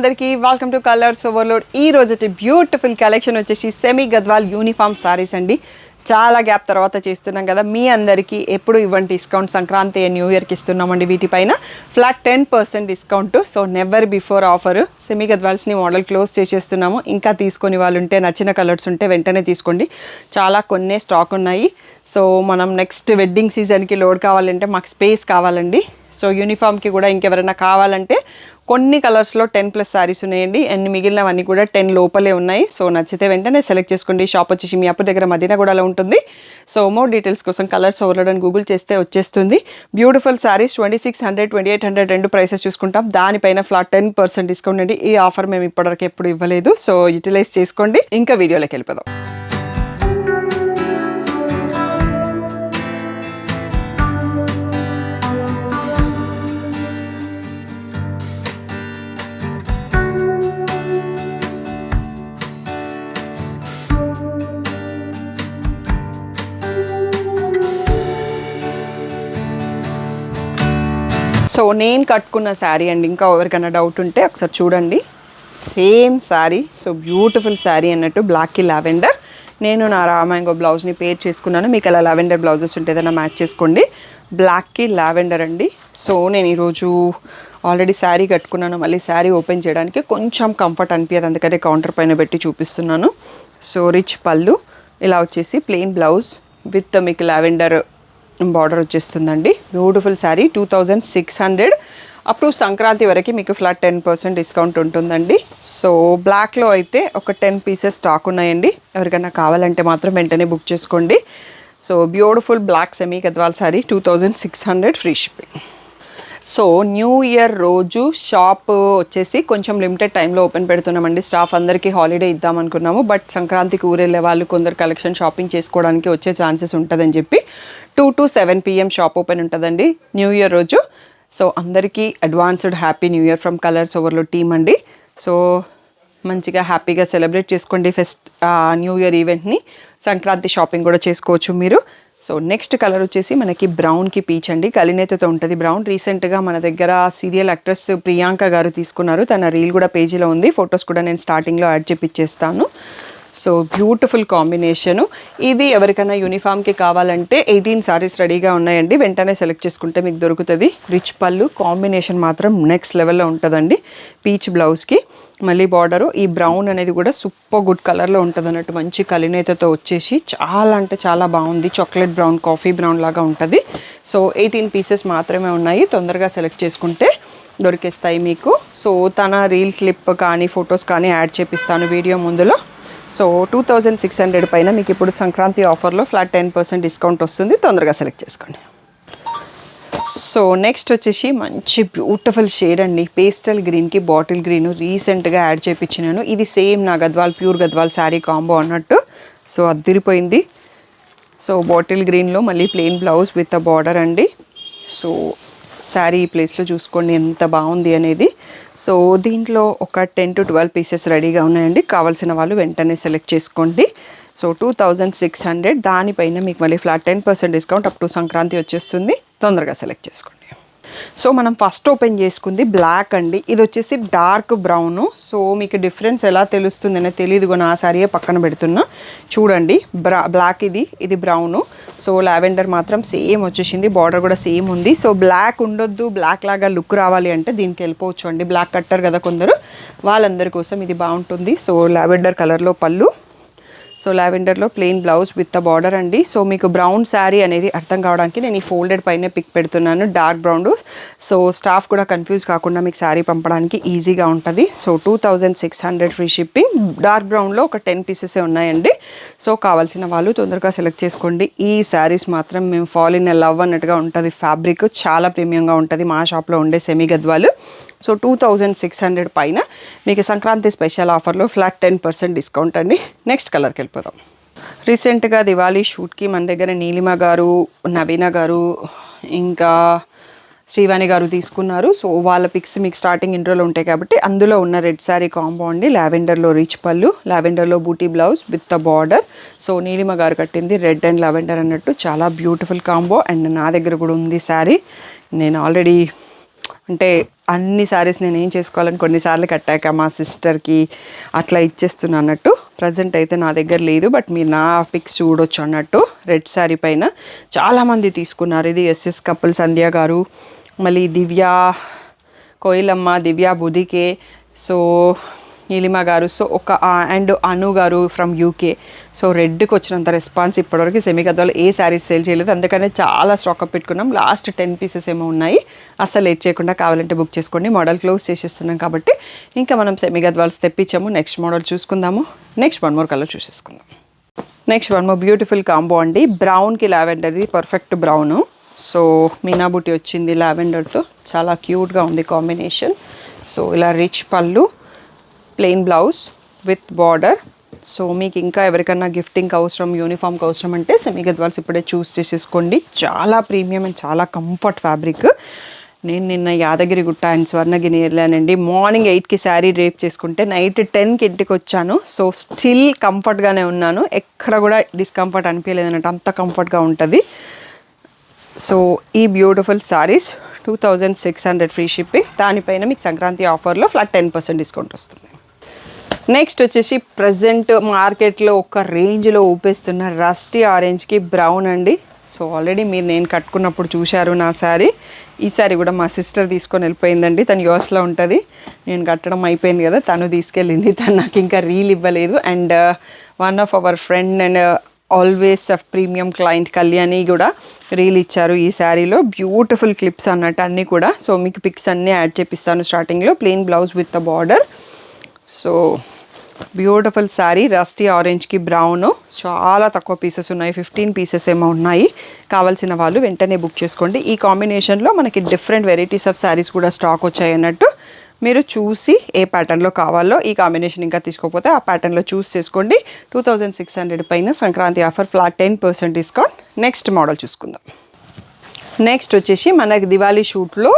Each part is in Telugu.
అందరికీ వెల్కమ్ టు కలర్స్ ఓవర్లోడ్. ఈ రోజు బ్యూటిఫుల్ కలెక్షన్ వచ్చేసి సెమీ గద్వాల్ యూనిఫామ్ సారీస్ అండి. చాలా గ్యాప్ తర్వాత చేస్తున్నాం కదా, మీ అందరికీ ఎప్పుడు ఇవ్వండి డిస్కౌంట్ సంక్రాంతి న్యూ ఇయర్కి ఇస్తున్నామండి. వీటిపైన flat 10% discount. So never before offer. Semi గద్వాల్స్ని మోడల్ క్లోజ్ చేసేస్తున్నాము. ఇంకా తీసుకొని వాళ్ళు ఉంటే, నచ్చిన కలర్స్ ఉంటే వెంటనే తీసుకోండి. చాలా కొన్నే స్టాక్ ఉన్నాయి. సో మనం నెక్స్ట్ వెడ్డింగ్ సీజన్కి లోడ్ కావాలంటే మాకు స్పేస్ కావాలండి. సో యూనిఫామ్కి కూడా ఇంకెవరైనా కావాలంటే కొన్ని కలర్స్లో 10+ శారీస్ ఉన్నాయండి. అండ్ మిగిలినవన్నీ కూడా 10 లోపలే ఉన్నాయి. సో నచ్చితే వెంటనే సెలెక్ట్ చేసుకోండి. షాప్ వచ్చేసి మీ అప్పు దగ్గర మదీనాగూడలో ఉంటుంది. సో మోర్ డీటెయిల్స్ కోసం కలర్స్ ఓవర్లోడ్ అని గూగుల్ చేస్తే వచ్చేస్తుంది. బ్యూటిఫుల్ శారీస్ 2600, 2800 రెండు ప్రైసెస్ చూసుకుంటాం. దానిపైన ఫ్లాట్ 10% డిస్కౌంట్ అండి. ఈ ఆఫర్ మేము ఇప్పటివరకు ఎప్పుడు ఇవ్వలేదు. సో యూటిలైజ్ చేసుకోండి. ఇంకా వీడియోలోకి వెళ్ళిపోదాం. సో నేను కట్టుకున్న శారీ అండి. ఇంకా ఎవరికైనా డౌట్ ఉంటే ఒకసారి చూడండి. Same sari. So beautiful sari అన్నట్టు, బ్లాక్కి లావెండర్. నేను నా రామాంగో బ్లౌజ్ని పేర్ చేసుకున్నాను. మీకు అలా లావెండర్ బ్లౌజెస్ ఉంటే ఏదైనా మ్యాచ్ చేసుకోండి. బ్లాక్కి లావెండర్ అండి. సో నేను ఈరోజు ఆల్రెడీ శారీ కట్టుకున్నాను. మళ్ళీ శారీ ఓపెన్ చేయడానికి కొంచెం కంఫర్ట్ అనిపించదు, అందుకనే కౌంటర్ పైన పెట్టి చూపిస్తున్నాను. సో రిచ్ పళ్ళు, ఇలా వచ్చేసి ప్లెయిన్ బ్లౌజ్ విత్ మీకు లావెండర్ బార్డర్ వచ్చేస్తుందండి. Beautiful sari. 2600 up to Sankranti వరకు మీకు ఫ్లాట్ 10% డిస్కౌంట్ ఉంటుందండి. సో బ్లాక్లో అయితే ఒక 10 పీసెస్ స్టాక్ ఉన్నాయండి. ఎవరికైనా కావాలంటే మాత్రం వెంటనే బుక్ చేసుకోండి. So beautiful black semi Gadwal sari 2600 free shipping. So new year రోజు షాప్ వచ్చేసి కొంచెం లిమిటెడ్ టైంలో ఓపెన్ పెడుతున్నామండి. స్టాఫ్ అందరికీ హాలిడే ఇద్దాం అనుకున్నాము. బట్ సంక్రాంతికి ఊరెళ్ళే వాళ్ళు కొందరు కలెక్షన్ షాపింగ్ చేసుకోవడానికి వచ్చే ఛాన్సెస్ ఉంటుందని చెప్పి 2 to 7 PM షాప్ ఓపెన్ ఉంటుందండి న్యూ ఇయర్ రోజు. సో అందరికీ advanced happy new year from colours ఓవర్లో టీమ్ అండి. సో మంచిగా హ్యాపీగా సెలబ్రేట్ చేసుకోండి న్యూ ఇయర్ ఈవెంట్ని. సంక్రాంతి షాపింగ్ కూడా చేసుకోవచ్చు మీరు. సో నెక్స్ట్ కలర్ వచ్చేసి మనకి బ్రౌన్కి పీచ్ అండి. కలినేతతో ఉంటుంది బ్రౌన్. రీసెంట్గా మన దగ్గర సీరియల్ యాక్ట్రెస్ ప్రియాంక గారు తీసుకున్నారు. తన రీల్ కూడా పేజీలో ఉంది. ఫొటోస్ కూడా నేను స్టార్టింగ్లో యాడ్ చేపిచ్చేస్తాను. So beautiful combination. ఇది ఎవరికైనా యూనిఫామ్కి కావాలంటే 18 సారీస్ రెడీగా ఉన్నాయండి. వెంటనే సెలెక్ట్ చేసుకుంటే మీకు దొరుకుతుంది. రిచ్ పళ్ళు, కాంబినేషన్ మాత్రం నెక్స్ట్ లెవెల్లో ఉంటుందండి. పీచ్ బ్లౌజ్కి మళ్ళీ బార్డరు. ఈ బ్రౌన్ అనేది కూడా సూపర్ గుడ్ కలర్లో ఉంటుంది అన్నట్టు. మంచి కలినేతతో వచ్చేసి చాలా అంటే చాలా బాగుంది. చాక్లెట్ బ్రౌన్, కాఫీ బ్రౌన్ లాగా ఉంటుంది. సో 18 పీసెస్ మాత్రమే ఉన్నాయి. తొందరగా సెలెక్ట్ చేసుకుంటే దొరికేస్తాయి మీకు. సో తన రీల్ క్లిప్ కానీ ఫొటోస్ కానీ యాడ్ చేపిస్తాను వీడియో ముందులో. సో 2600 పైన మీకు ఇప్పుడు సంక్రాంతి ఆఫర్లో ఫ్లాట్ 10% డిస్కౌంట్ వస్తుంది. తొందరగా సెలెక్ట్ చేసుకోండి. సో నెక్స్ట్ వచ్చేసి మంచి బ్యూటిఫుల్ షేడ్ అండి. పేస్టల్ గ్రీన్కి బాటిల్ గ్రీన్ రీసెంట్గా యాడ్ చేయించినాను. ఇది సేమ్ నా గద్వాల్ ప్యూర్ గద్వాల్ శారీ కాంబో అన్నట్టు. సో అద్దిరిపోయింది. సో బాటిల్ గ్రీన్లో మళ్ళీ plain blouse with a border అండి. సో శారీ ఈ ప్లేస్లో చూసుకోండి ఎంత బాగుంది అనేది. సో దీంట్లో ఒక 10 to 12 పీసెస్ రెడీగా ఉన్నాయండి. కావాల్సిన వాళ్ళు వెంటనే సెలెక్ట్ చేసుకోండి. సో 2600. దానిపైన మీకు మళ్ళీ flat 10% discount up to Sankranti వచ్చేస్తుంది. తొందరగా సెలెక్ట్ చేసుకోండి. సో మనం ఫస్ట్ ఓపెన్ చేసుకుంది బ్లాక్ అండి. ఇది వచ్చేసి డార్క్ బ్రౌను. సో మీకు డిఫరెన్స్ ఎలా తెలుస్తుంది అనేది తెలియదు. నా శారీయే పక్కన పెడుతున్నా చూడండి. బ్లాక్ ఇది బ్రౌను. సో లావెండర్ మాత్రం సేమ్ వచ్చేసింది. బార్డర్ కూడా సేమ్ ఉంది. సో బ్లాక్ ఉండొద్దు, బ్లాక్ లాగా లుక్ రావాలి అంటే దీనికి వెళ్ళిపోవచ్చు అండి. బ్లాక్ కట్టర్ కదా కొందరు, వాళ్ళందరి కోసం ఇది బాగుంటుంది. సో లావెండర్ కలర్లో పళ్ళు. సో లావెండర్లో plain blouse with the border అండి. సో మీకు బ్రౌన్ శారీ అనేది అర్థం కావడానికి నేను ఈ ఫోల్డెడ్ పైన పిక్ పెడుతున్నాను. Dark brown. సో స్టాఫ్ కూడా కన్ఫ్యూజ్ కాకుండా మీకు శారీ పంపడానికి ఈజీగా ఉంటుంది. So 2600 free shipping. డార్క్ బ్రౌన్లో ఒక 10 పీసెసే ఉన్నాయండి. సో కావాల్సిన వాళ్ళు తొందరగా సెలెక్ట్ చేసుకోండి. ఈ శారీస్ మాత్రం మేము ఫాల్ ఇన్ లవ్ అన్నట్టుగా ఉంటుంది. ఫ్యాబ్రిక్ చాలా ప్రీమియంగా ఉంటుంది. మా షాప్లో ఉండే సెమీ గద్వాలు. సో 2600 పైన మీకు సంక్రాంతి స్పెషల్ ఆఫర్లో ఫ్లాట్ 10% డిస్కౌంట్ అండి. నెక్స్ట్ కలర్కి వెళ్ళిపోదాం. రీసెంట్గా దివాళీ షూట్కి మన దగ్గర నీలిమ గారు, నవీన గారు, ఇంకా శ్రీవాణి గారు తీసుకున్నారు. సో వాళ్ళ పిక్స్ మీకు స్టార్టింగ్ ఇంట్రోలో ఉంటాయి కాబట్టి అందులో ఉన్న రెడ్ శారీ కాంబో అండి. లావెండర్లో రిచ్ పళ్ళు, లావెండర్లో బూటీ blouse with the border. So Neelima గారు కట్టింది రెడ్ అండ్ లావెండర్ అన్నట్టు. చాలా బ్యూటిఫుల్ కాంబో. అండ్ నా దగ్గర కూడా ఉంది శారీ. నేను ఆల్రెడీ అంటే అన్ని శారీస్ నేను ఏం చేసుకోవాలని కొన్నిసార్లు కట్టాక మా సిస్టర్కి అట్లా ఇచ్చేస్తున్నా అన్నట్టు. ప్రజెంట్ అయితే నా దగ్గర లేదు, బట్ మీరు నా పిక్స్ చూడొచ్చు అన్నట్టు. రెడ్ శారీ పైన చాలామంది తీసుకున్నారు. ఇది ఎస్ఎస్ కపుల్ సంధ్య గారు, మళ్ళీ దివ్య కోయిలమ్మ, దివ్య బుదికే, సో నీలిమ గారు, సో అండ్ అను గారు ఫ్రమ్ యూకే. సో రెడ్కి వచ్చినంత రెస్పాన్స్ ఇప్పటివరకు సెమీ గద్వాలో ఏ శారీస్ సేల్ చేయలేదు, అందుకనే చాలా స్టాక్ పెట్టుకున్నాం. లాస్ట్ 10 పీసెస్ ఏమో ఉన్నాయి. అసలు లేట్ చేయకుండా కావాలంటే బుక్ చేసుకోండి. మోడల్ క్లోజ్ చేసేస్తున్నాం కాబట్టి ఇంకా మనం సెమీ గద్వాల్స్ తెప్పించాము. నెక్స్ట్ మోడల్ చూసుకుందాము. నెక్స్ట్ వన్ మోర్ కలర్ చూసేసుకుందాం. Next one more beautiful combo అండి. బ్రౌన్కి లావెండర్ది పర్ఫెక్ట్ బ్రౌను. సో మీనా బూటీ వచ్చింది లావెండర్తో, చాలా క్యూట్గా ఉంది కాంబినేషన్. సో ఇలా రిచ్ పళ్ళు, plain blouse with border. So మీకు ఇంకా ఎవరికన్నా గిఫ్టింగ్కి అవసరం, యూనిఫామ్కి అవసరం అంటే సెమీ గద్వాల్స్ ఇప్పుడే చూస్ చేసేసుకోండి. చాలా ప్రీమియం అండ్ చాలా కంఫర్ట్ ఫ్యాబ్రిక్. నేను నిన్న యాదగిరిగుట్ట అండ్ స్వర్ణగిరి వెళ్ళానండి. మార్నింగ్ 8కి శారీ డ్రేప్ చేసుకుంటే నైట్ 10కి ఇంటికి వచ్చాను. సో స్టిల్ కంఫర్ట్గానే ఉన్నాను, ఎక్కడ కూడా డిస్కంఫర్ట్ అనిపించలేదు అన్నట్టు, అంత కంఫర్ట్గా ఉంటుంది. సో ఈ బ్యూటిఫుల్ శారీస్ 2600 ఫ్రీ షిప్పింగ్. దానిపైన మీకు సంక్రాంతి ఆఫర్లో ఫ్లాట్ 10% డిస్కౌంట్ వస్తుంది. నెక్స్ట్ వచ్చేసి ప్రజెంట్ మార్కెట్లో ఒక రేంజ్లో ఊపేస్తున్న రస్టీ ఆరెంజ్కి బ్రౌన్ అండి. సో ఆల్రెడీ మీరు నేను కట్టుకున్నప్పుడు చూశారు నా శారీ. ఈ శారీ కూడా మా సిస్టర్ తీసుకొని వెళ్ళిపోయిందండి. తను యూఎస్లో ఉంటుంది. నేను కట్టడం అయిపోయింది కదా, తను తీసుకెళ్ళింది. తను నాకు ఇంకా రీల్ ఇవ్వలేదు. And one of our friend and always premium client Kalyani కూడా రీల్ ఇచ్చారు ఈ శారీలో. బ్యూటిఫుల్ క్లిప్స్ అన్నట్టు అన్నీ కూడా. సో మీకు పిక్స్ అన్నీ యాడ్ చేపిస్తాను స్టార్టింగ్లో. Plain blouse with the border. So beautiful sari rusty ఆరెంజ్కి బ్రౌన్. చాలా తక్కువ పీసెస్ ఉన్నాయి, 15 పీసెస్ ఏమో ఉన్నాయి. కావాల్సిన వాళ్ళు వెంటనే బుక్ చేసుకోండి. ఈ కాంబినేషన్లో మనకి డిఫరెంట్ వెరైటీస్ ఆఫ్ శారీస్ కూడా స్టాక్ వచ్చాయి అన్నట్టు. మీరు చూసి ఏ ప్యాటర్న్లో కావాలో, ఈ కాంబినేషన్ ఇంకా తీసుకోకపోతే ఆ ప్యాటర్న్లో చూస్ చేసుకోండి. 2600 పైన Sankranti offer flat 10% discount. Next model చూసుకుందాం. నెక్స్ట్ వచ్చేసి మనకి దివాళీ షూట్లో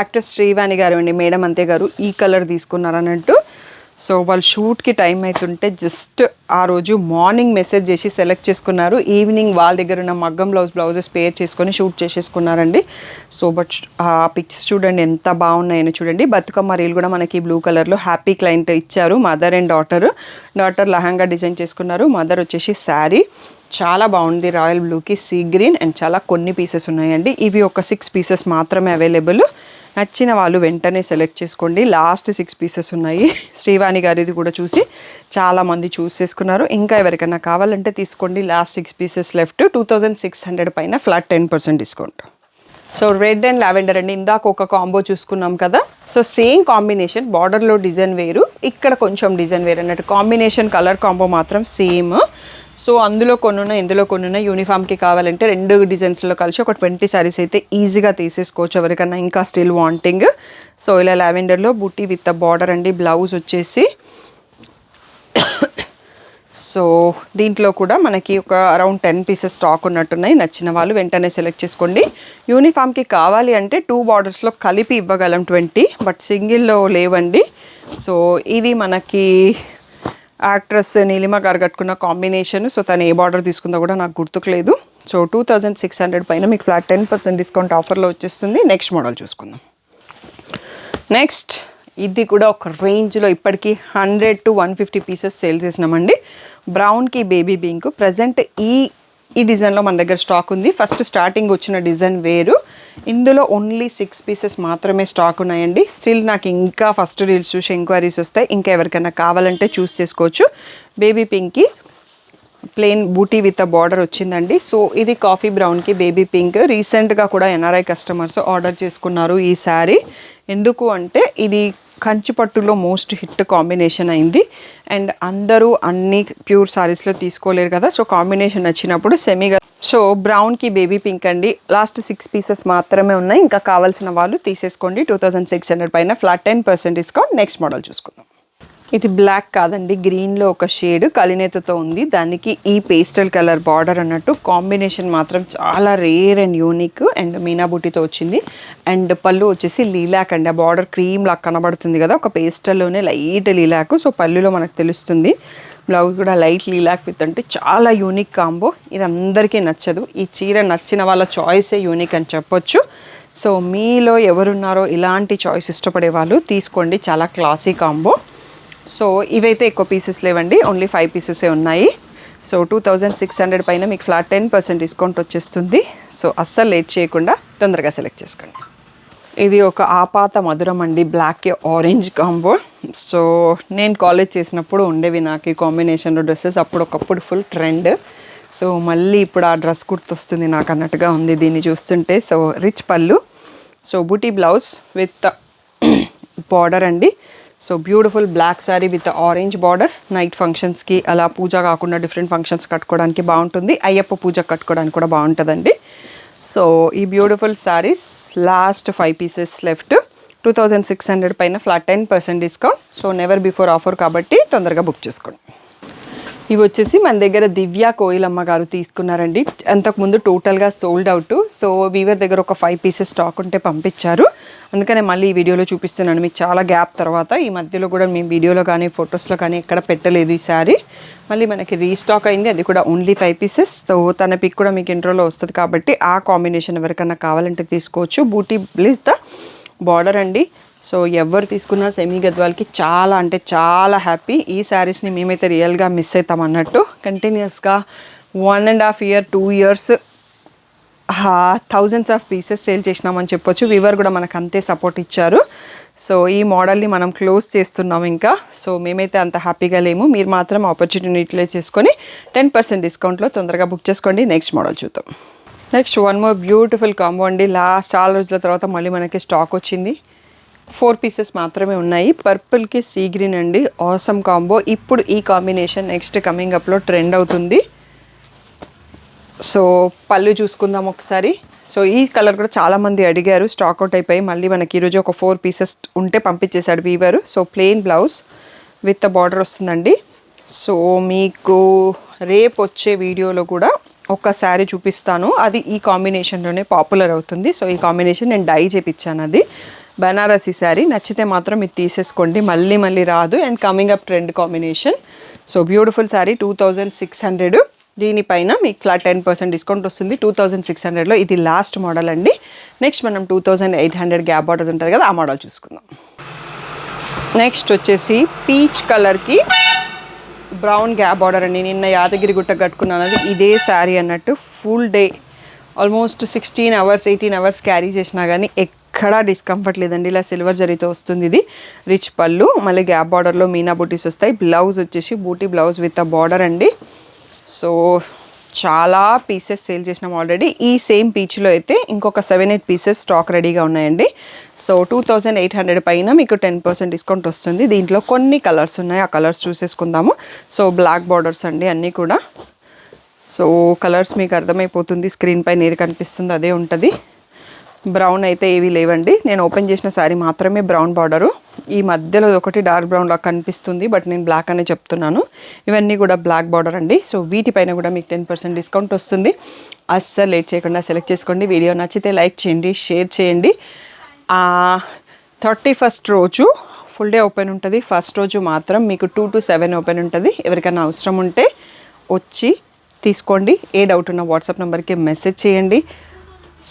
యాక్టర్ శ్రీవాణి గారు అండి, మేడం అంతే గారు ఈ కలర్ తీసుకున్నారు అన్నట్టు. సో వాళ్ళు షూట్కి టైం అవుతుంటే జస్ట్ ఆ రోజు మార్నింగ్ మెసేజ్ చేసి సెలెక్ట్ చేసుకున్నారు. ఈవినింగ్ వాళ్ళ దగ్గర ఉన్న మగ్గం బ్లౌజెస్ పేర్ చేసుకొని షూట్ చేసేసుకున్నారండి. సో బట్ ఆ పిక్స్ చూడండి ఎంత బాగున్నాయని చూడండి. బతుకమ్మ రీల్ కూడా మనకి బ్లూ కలర్లో హ్యాపీ క్లయింట్ ఇచ్చారు. Mother and daughter lehenga design చేసుకున్నారు. మదర్ వచ్చేసి శారీ చాలా బాగుంది, రాయల్ బ్లూకి సీ గ్రీన్. అండ్ చాలా కొన్ని పీసెస్ ఉన్నాయండి. ఇవి ఒక 6 పీసెస్ మాత్రమే అవైలబుల్. నచ్చిన వాళ్ళు వెంటనే సెలెక్ట్ చేసుకోండి. లాస్ట్ 6 పీసెస్ ఉన్నాయి. శ్రీవాణి గారిది కూడా చూసి చాలామంది చూస్ చేసుకున్నారు. ఇంకా ఎవరికైనా కావాలంటే తీసుకోండి. Last 6 pieces left. 2600 పైన flat 10% discount. So red and lavender అండి. ఇందాక ఒక కాంబో చూసుకున్నాం కదా. సో సేమ్ కాంబినేషన్, బార్డర్లో డిజైన్ వేరు, ఇక్కడ కొంచెం డిజైన్ వేరు అన్నట్టు. కాంబినేషన్ కలర్ కాంబో మాత్రం సేమ్. సో అందులో కొన్నున్న ఇందులో కొన్నున్న యూనిఫామ్కి కావాలంటే 2 డిజైన్స్లో కలిసి ఒక 20 శారీస్ అయితే ఈజీగా తీసేసుకోవచ్చు ఎవరికన్నా ఇంకా స్టిల్ వాంటింగ్. సో ఇలా లావెండర్లో బూటీ విత్ బార్డర్ అండి. బ్లౌజ్ వచ్చేసి సో దీంట్లో కూడా మనకి ఒక అరౌండ్ 10 పీసెస్ స్టాక్ ఉన్నట్టున్నాయి. నచ్చిన వాళ్ళు వెంటనే సెలెక్ట్ చేసుకోండి. యూనిఫామ్కి కావాలి అంటే 2 బార్డర్స్లో కలిపి ఇవ్వగలం 20, బట్ సింగిల్లో లేవండి. సో ఇది మనకి యాక్ట్రెస్ నీలిమ గారు కట్టుకున్న కాంబినేషన్. సో తను ఏ బార్డర్ తీసుకుందో కూడా నాకు గుర్తుకులేదు. సో 2600 పైన మీకు ఫ్లాట్ 10% డిస్కౌంట్ ఆఫర్లో వచ్చేస్తుంది. నెక్స్ట్ మోడల్ చూసుకుందాం. నెక్స్ట్ ఇది కూడా ఒక రేంజ్లో ఇప్పటికీ 100 to 150 పీసెస్ సేల్ చేసినామండి. బ్రౌన్కి బేబీ పింక్. ప్రజెంట్ ఈ డిజైన్లో మన దగ్గర స్టాక్ ఉంది. ఫస్ట్ స్టార్టింగ్ వచ్చిన డిజైన్ వేరు. ఇందులో ఓన్లీ 6 పీసెస్ మాత్రమే స్టాక్ ఉన్నాయండి. స్టిల్ నాకు ఇంకా ఫస్ట్ రీల్స్ చూసి ఎంక్వైరీస్ వస్తాయి. ఇంకా ఎవరికైనా కావాలంటే చూస్ చేసుకోవచ్చు. బేబీ పింక్కి ప్లెయిన్ బూటీ విత్ అ బార్డర్ వచ్చిందండి. సో ఇది కాఫీ బ్రౌన్కి బేబీ పింక్. రీసెంట్గా కూడా ఎన్ఆర్ఐ కస్టమర్స్ ఆర్డర్ చేసుకున్నారు ఈ శారీ. ఎందుకు అంటే ఇది కంచిపట్టులో మోస్ట్ హిట్ కాంబినేషన్ అయింది. అండ్ అందరూ అన్ని ప్యూర్ సారీస్లో తీసుకోలేరు కదా. సో కాంబినేషన్ నచ్చినప్పుడు సెమీగా. సో బ్రౌన్కి బేబీ పింక్ అండి. లాస్ట్ 6 పీసెస్ మాత్రమే ఉన్నాయి. ఇంకా కావాల్సిన వాళ్ళు తీసేసుకోండి. 2600 పైన ఫ్లాట్ 10% డిస్కౌంట్. నెక్స్ట్ మోడల్ చూసుకుందాం. ఇది బ్లాక్ కాదండి, గ్రీన్లో ఒక షేడ్ కలినేతతో ఉంది. దానికి ఈ పేస్టల్ కలర్ బార్డర్ అన్నట్టు. కాంబినేషన్ మాత్రం చాలా రేర్ అండ్ యూనిక్. అండ్ మీనా బూటీతో వచ్చింది. అండ్ పళ్ళు వచ్చేసి లీలాక్ అండి. ఆ బార్డర్ క్రీమ్ లాగా కనబడుతుంది కదా, ఒక పేస్టల్లోనే లైట్ లీలాక్. సో పళ్ళులో మనకు తెలుస్తుంది. బ్లౌజ్ కూడా లైట్ లీలాక్ విత్ అంటే చాలా యూనిక్ కాంబో. ఇది అందరికీ నచ్చదు. ఈ చీర నచ్చిన వాళ్ళ చాయిసే యూనిక్ అని చెప్పొచ్చు. సో మీలో ఎవరున్నారో ఇలాంటి చాయిస్ ఇష్టపడే వాళ్ళు తీసుకోండి, చాలా క్లాసీ కాంబో. సో ఇవైతే ఎక్కువ పీసెస్ లేవండి, ఓన్లీ 5 పీసెసే ఉన్నాయి. సో 2600 పైన మీకు ఫ్లాట్ 10% డిస్కౌంట్ వచ్చేస్తుంది. సో అస్సలు లేట్ చేయకుండా తొందరగా సెలెక్ట్ చేసుకోండి. ఇది ఒక ఆపాత మధురం అండి, బ్లాక్ ఆరెంజ్ కాంబో. సో నేను కాలేజ్ చేసినప్పుడు ఉండేవి నాకు ఈ కాంబినేషన్లో డ్రెస్సెస్, ఒకప్పుడు ఫుల్ ట్రెండ్. సో మళ్ళీ ఇప్పుడు ఆ డ్రెస్ గుర్తొస్తుంది నాకు అన్నట్టుగా ఉంది దీన్ని చూస్తుంటే. సో రిచ్ పళ్ళు, సో బూటీ బ్లౌజ్ విత్ బార్డర్ అండి. So beautiful black sari with orange border. Night ఫంక్షన్స్కి అలా పూజ కాకుండా డిఫరెంట్ ఫంక్షన్స్ కట్టుకోవడానికి బాగుంటుంది, అయ్యప్ప పూజ కట్టుకోవడానికి కూడా బాగుంటుందండి. సో ఈ beautiful saris last 5 pieces left. 2600 పైన flat 10% discount. So never before offer కాబట్టి తొందరగా బుక్ చేసుకోండి. ఇవి వచ్చేసి మన దగ్గర దివ్య కోయిలమ్మ గారు తీసుకున్నారండి. అంతకుముందు టోటల్గా సోల్డ్ అవుట్. సో వీవర్ దగ్గర ఒక 5 పీసెస్ స్టాక్ ఉంటే పంపించారు, అందుకనే మళ్ళీ ఈ వీడియోలో చూపిస్తున్నాను మీకు చాలా గ్యాప్ తర్వాత. ఈ మధ్యలో కూడా మేము వీడియోలో కానీ ఫొటోస్లో కానీ ఎక్కడ పెట్టలేదు ఈ శారీ. మళ్ళీ మనకి రీస్టాక్ అయింది, అది కూడా ఓన్లీ 5 పీసెస్. సో తన పిక్ కూడా మీకు ఇంట్రోలో వస్తుంది కాబట్టి ఆ కాంబినేషన్ ఎవరికన్నా కావాలంటే తీసుకోవచ్చు. బూటీ బ్లిజ్ ద బార్డర్ అండి. సో ఎవరు తీసుకున్నా సెమీ గద్వాల్కి చాలా అంటే చాలా హ్యాపీ. ఈ శారీస్ని మేమైతే రియల్గా మిస్ అవుతాం అన్నట్టు. కంటిన్యూస్గా 1.5 year 2 years thousands of pieces sale చేసినామని చెప్పొచ్చు. వీవర్ కూడా మనకు అంతే సపోర్ట్ ఇచ్చారు. సో ఈ మోడల్ని మనం క్లోజ్ చేస్తున్నాం ఇంకా. సో మేమైతే అంత హ్యాపీగా లేము, మీరు మాత్రం ఆపర్చునిటీని యూటిలైజ్ చేసుకొని 10% డిస్కౌంట్లో తొందరగా బుక్ చేసుకోండి. నెక్స్ట్ మోడల్ చూద్దాం. Next one more beautiful combo అండి. చాలా రోజుల తర్వాత మళ్ళీ మనకి స్టాక్ వచ్చింది. 4 పీసెస్ మాత్రమే ఉన్నాయి. పర్పుల్కి సీ గ్రీన్ అండి, ఆసమ్ కాంబో. ఇప్పుడు ఈ కాంబినేషన్ నెక్స్ట్ కమింగ్ అప్లో ట్రెండ్ అవుతుంది. సో పళ్ళు చూసుకుందాం ఒకసారి. సో ఈ కలర్ కూడా చాలామంది అడిగారు, స్టాక్ అవుట్ అయిపోయి మళ్ళీ మనకి ఈరోజు ఒక 4 పీసెస్ ఉంటే పంపించేశాడు weaver. So plain blouse with border వస్తుందండి. సో మీకు రేపు వచ్చే వీడియోలో కూడా ఒక శారీ చూపిస్తాను, అది ఈ కాంబినేషన్లోనే పాపులర్ అవుతుంది. సో ఈ కాంబినేషన్ నేను డై చేపించాను, అది బనారసి శారీ. నచ్చితే మాత్రం ఇది తీసేసుకోండి, మళ్ళీ మళ్ళీ రాదు. And coming up trend combination. So beautiful sari 2600. దీనిపైన మీకు ఫ్లాట్ 10% డిస్కౌంట్ వస్తుంది. 2600లో ఇది లాస్ట్ మోడల్ అండి. నెక్స్ట్ మనం 2800 గ్యాప్ బార్డర్ ఉంటుంది కదా, ఆ మోడల్ చూసుకుందాం. నెక్స్ట్ వచ్చేసి పీచ్ కలర్కి బ్రౌన్ గ్యాప్ బార్డర్ అండి. నిన్న యాదగిరి గుట్ట కట్టుకున్నాను, అది ఇదే శారీ అన్నట్టు. Full day almost 16 hours 18 hours carry చేసినా కానీ ఎక్కడా డిస్కంఫర్ట్ లేదండి. ఇలా సిల్వర్ జరీతో వస్తుంది. ఇది రిచ్ పళ్ళు, మళ్ళీ గ్యాప్ బార్డర్లో మీనా బూటీస్ వస్తాయి. బ్లౌజ్ వచ్చేసి బూటీ బ్లౌజ్ విత్ అ బార్డర్ అండి. సో చాలా పీసెస్ సేల్ చేసినాం ఆల్రెడీ. ఈ సేమ్ పీచ్లో అయితే ఇంకొక 7-8 పీసెస్ స్టాక్ రెడీగా ఉన్నాయండి. సో 2800 పైన మీకు 10% డిస్కౌంట్ వస్తుంది. దీంట్లో కొన్ని కలర్స్ ఉన్నాయి, ఆ కలర్స్ చూసేసుకుందాము. సో బ్లాక్ బార్డర్స్ అండి అన్నీ కూడా. సో కలర్స్ మీకు అర్థమైపోతుంది, స్క్రీన్ పైన ఏది కనిపిస్తుందో అదే ఉంటుంది. బ్రౌన్ అయితే ఏవి లేవండి. నేను ఓపెన్ చేసిన శారీ మాత్రమే బ్రౌన్ బార్డరు. ఈ మధ్యలో ఒకటి డార్క్ బ్రౌన్ లాగా కనిపిస్తుంది, బట్ నేను బ్లాక్ అనే చెప్తున్నాను. ఇవన్నీ కూడా బ్లాక్ బార్డర్ అండి. సో వీటిపైన కూడా మీకు 10% డిస్కౌంట్ వస్తుంది. అస్సలు లేట్ చేయకుండా సెలెక్ట్ చేసుకోండి. వీడియో నచ్చితే లైక్ చేయండి, షేర్ చేయండి. 31st రోజు ఫుల్ డే ఓపెన్ ఉంటుంది. ఫస్ట్ రోజు మాత్రం మీకు 2 to 7 ఓపెన్ ఉంటుంది. ఎవరికైనా అవసరం ఉంటే వచ్చి తీసుకోండి. ఏ డౌట్ ఉన్నా వాట్సాప్ నెంబర్కి మెసేజ్ చేయండి.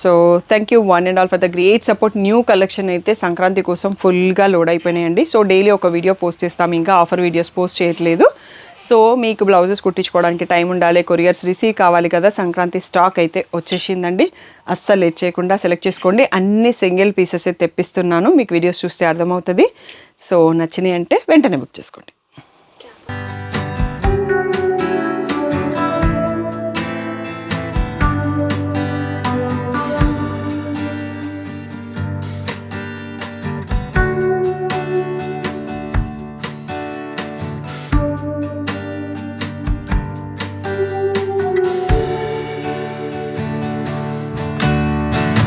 So thank you one and all for the great support. New collection అయితే సంక్రాంతి కోసం ఫుల్గా లోడ్ అయిపోయినాయండి. సో డైలీ ఒక వీడియో పోస్ట్ చేస్తాం, ఇంకా ఆఫర్ వీడియోస్ పోస్ట్ చేయట్లేదు. సో మీకు బ్లౌజెస్ కుట్టించుకోవడానికి టైం ఉండాలి, కొరియర్స్ రిసీవ్ కావాలి కదా. సంక్రాంతి స్టాక్ అయితే వచ్చేసిందండి. అస్సలు లేట్ చేయకుండా సెలెక్ట్ చేసుకోండి. అన్ని సింగిల్ పీసెస్ తెప్పిస్తున్నాను, మీకు వీడియోస్ చూస్తే అర్థమవుతుంది. సో నచ్చినాయి అంటే వెంటనే బుక్ చేసుకోండి.